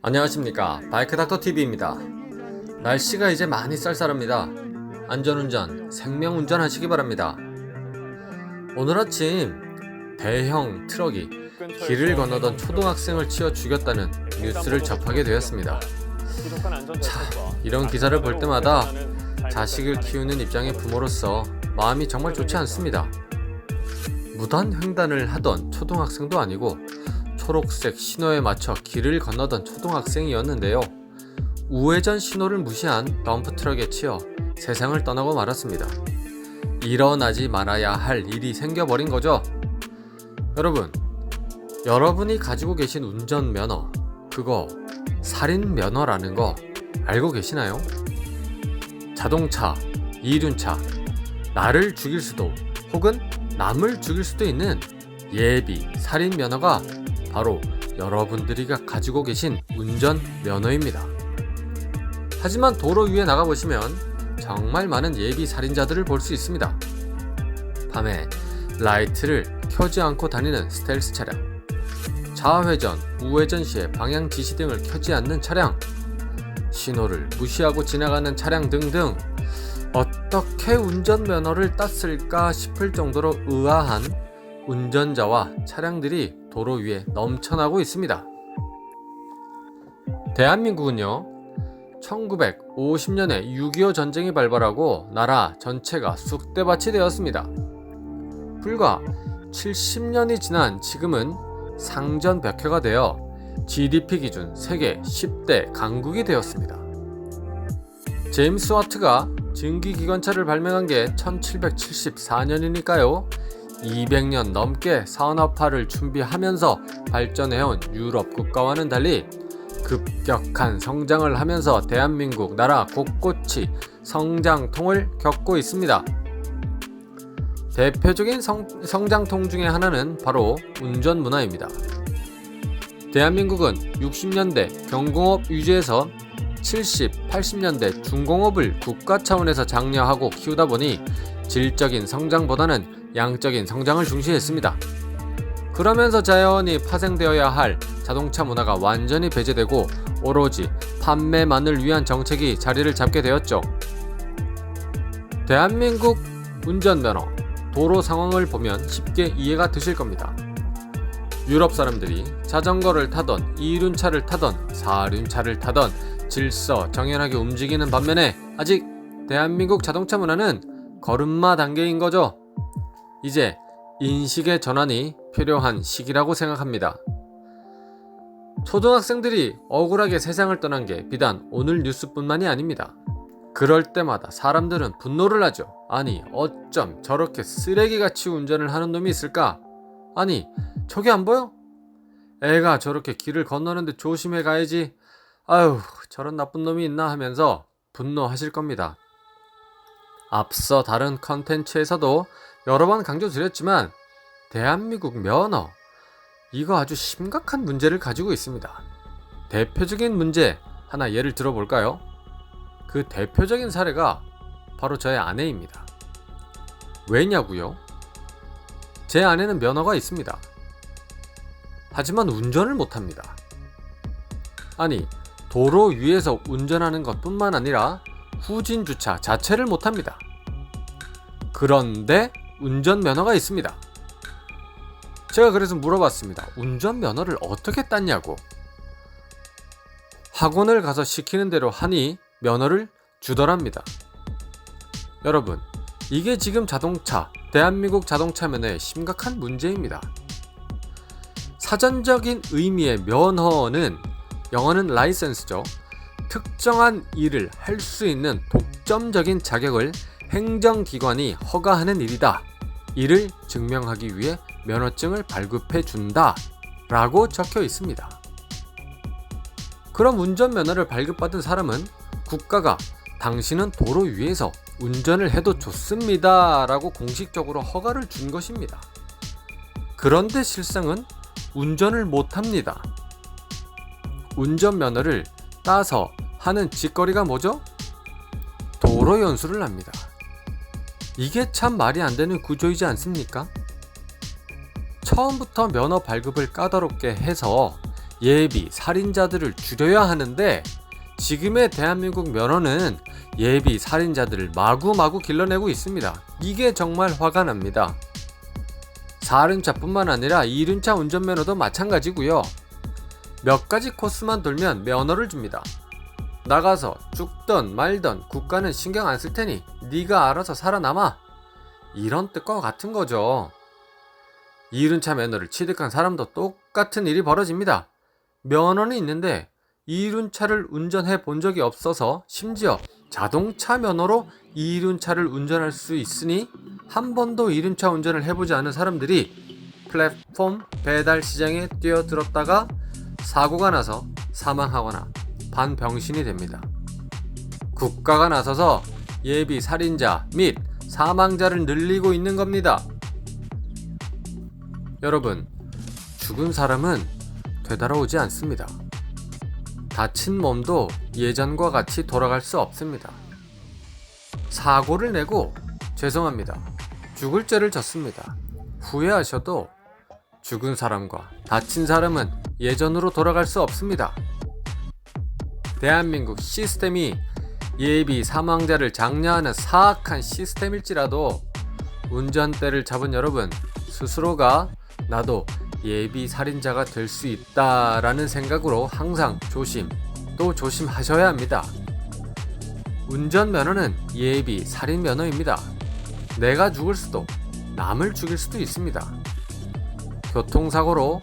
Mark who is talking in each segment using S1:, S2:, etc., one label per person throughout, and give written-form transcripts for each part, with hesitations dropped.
S1: 안녕하십니까, 바이크닥터TV입니다. 날씨가 이제 많이 쌀쌀합니다. 안전운전, 생명운전 하시기 바랍니다. 오늘 아침 대형 트럭이 길을 건너던 초등학생을 치어 죽였다는 뉴스를 접하게 되었습니다. 이런 기사를 볼 때마다 자식을 키우는 입장의 부모로서 마음이 정말 좋지 않습니다. 무단 횡단을 하던 초등학생도 아니고 초록색 신호에 맞춰 길을 건너던 초등학생이었는데요. 우회전 신호를 무시한 덤프트럭에 치여 세상을 떠나고 말았습니다. 일어나지 말아야 할 일이 생겨버린 거죠. 여러분이 가지고 계신 운전면허, 그거 살인면허라는 거 알고 계시나요? 자동차, 이륜차, 나를 죽일 수도 혹은 남을 죽일 수도 있는 예비 살인면허가 바로 여러분들이 가지고 계신 운전면허입니다. 하지만 도로 위에 나가보시면 정말 많은 예비 살인자들을 볼 수 있습니다. 밤에 라이트를 켜지 않고 다니는 스텔스 차량, 좌회전, 우회전 시에 방향 지시 등을 켜지 않는 차량, 신호를 무시하고 지나가는 차량 등등 어떻게 운전면허를 땄을까 싶을 정도로 의아한 운전자와 차량들이 도로 위에 넘쳐나고 있습니다. 대한민국은요, 1950년에 6.25 전쟁이 발발하고 나라 전체가 쑥대밭이 되었습니다. 불과 70년이 지난 지금은 상전벽해가 되어 GDP 기준 세계 10대 강국이 되었습니다. 제임스 와트가 증기기관차를 발명한 게 1774년이니까요. 200년 넘게 산업화를 준비하면서 발전해온 유럽 국가와는 달리 급격한 성장을 하면서 대한민국 나라 곳곳이 성장통을 겪고 있습니다. 대표적인 성장통 중에 하나는 바로 운전 문화입니다. 대한민국은 60년대 경공업 위주에서 70, 80년대 중공업을 국가 차원에서 장려하고 키우다 보니 질적인 성장보다는 양적인 성장을 중시했습니다. 그러면서 자연히 파생되어야 할 자동차 문화가 완전히 배제되고 오로지 판매만을 위한 정책이 자리를 잡게 되었죠. 대한민국 운전면허, 도로 상황을 보면 쉽게 이해가 되실 겁니다. 유럽 사람들이 자전거를 타던 이륜차를 타던 사륜차를 타던 질서정연하게 움직이는 반면에 아직 대한민국 자동차 문화는 걸음마 단계인 거죠. 이제 인식의 전환이 필요한 시기라고 생각합니다. 초등학생들이 억울하게 세상을 떠난 게 비단 오늘 뉴스뿐만이 아닙니다. 그럴 때마다 사람들은 분노를 하죠. 아니, 어쩜 저렇게 쓰레기같이 운전을 하는 놈이 있을까? 아니, 저게 안 보여? 애가 저렇게 길을 건너는데 조심해 가야지. 아유, 저런 나쁜 놈이 있나 하면서 분노하실 겁니다. 앞서 다른 컨텐츠에서도 여러 번 강조드렸지만 대한민국 면허, 이거 아주 심각한 문제를 가지고 있습니다. 대표적인 문제 하나 예를 들어볼까요? 그 대표적인 사례가 바로 저의 아내입니다. 왜냐고요? 제 아내는 면허가 있습니다. 하지만 운전을 못합니다. 아니, 도로 위에서 운전하는 것뿐만 아니라 후진 주차 자체를 못합니다. 그런데 운전면허가 있습니다. 제가 그래서 물어봤습니다. 운전면허를 어떻게 땄냐고. 학원을 가서 시키는 대로 하니 면허를 주더랍니다. 여러분, 이게 지금 대한민국 자동차 면허의 심각한 문제입니다. 사전적인 의미의 면허는, 영어는 라이센스죠. 특정한 일을 할 수 있는 독점적인 자격을 행정기관이 허가하는 일이다. 이를 증명하기 위해 면허증을 발급해 준다 라고 적혀 있습니다. 그럼 운전면허를 발급받은 사람은 국가가 당신은 도로 위에서 운전을 해도 좋습니다 라고 공식적으로 허가를 준 것입니다. 그런데 실상은 운전을 못합니다. 운전면허를 따서 하는 짓거리가 뭐죠? 도로 연수를 합니다. 이게 참 말이 안 되는 구조이지 않습니까? 처음부터 면허 발급을 까다롭게 해서 예비 살인자들을 줄여야 하는데 지금의 대한민국 면허는 예비 살인자들을 마구마구 길러내고 있습니다. 이게 정말 화가 납니다. 4륜차뿐만 아니라 2륜차 운전면허도 마찬가지고요. 몇 가지 코스만 돌면 면허를 줍니다. 나가서 죽던 말던 국가는 신경 안 쓸 테니 네가 알아서 살아남아. 이런 뜻과 같은 거죠. 2륜차 면허를 취득한 사람도 똑같은 일이 벌어집니다. 면허는 있는데 2륜차를 운전해 본 적이 없어서 심지어 자동차 면허로 2륜차를 운전할 수 있으니 한 번도 2륜차 운전을 해보지 않은 사람들이 플랫폼 배달 시장에 뛰어들었다가 사고가 나서 사망하거나 반병신이 됩니다. 국가가 나서서 예비 살인자 및 사망자를 늘리고 있는 겁니다. 여러분, 죽은 사람은 되돌아오지 않습니다. 다친 몸도 예전과 같이 돌아갈 수 없습니다. 사고를 내고 죄송합니다. 죽을 죄를 졌습니다. 후회하셔도 죽은 사람과 다친 사람은 예전으로 돌아갈 수 없습니다. 대한민국 시스템이 예비 사망자를 장려하는 사악한 시스템일지라도 운전대를 잡은 여러분 스스로가 나도 예비 살인자가 될 수 있다라는 생각으로 항상 또 조심하셔야 합니다. 운전면허는 예비 살인면허입니다. 내가 죽을 수도 남을 죽일 수도 있습니다. 교통사고로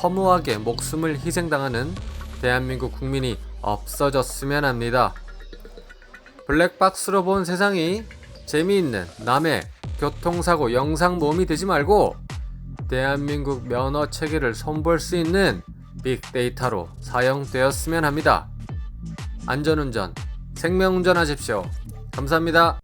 S1: 허무하게 목숨을 희생당하는 대한민국 국민이 없어졌으면 합니다. 블랙박스로 본 세상이 재미있는 남의 교통사고 영상 모음이 되지 말고 대한민국 면허 체계를 손볼 수 있는 빅데이터로 사용되었으면 합니다. 안전운전, 생명운전 하십시오. 감사합니다.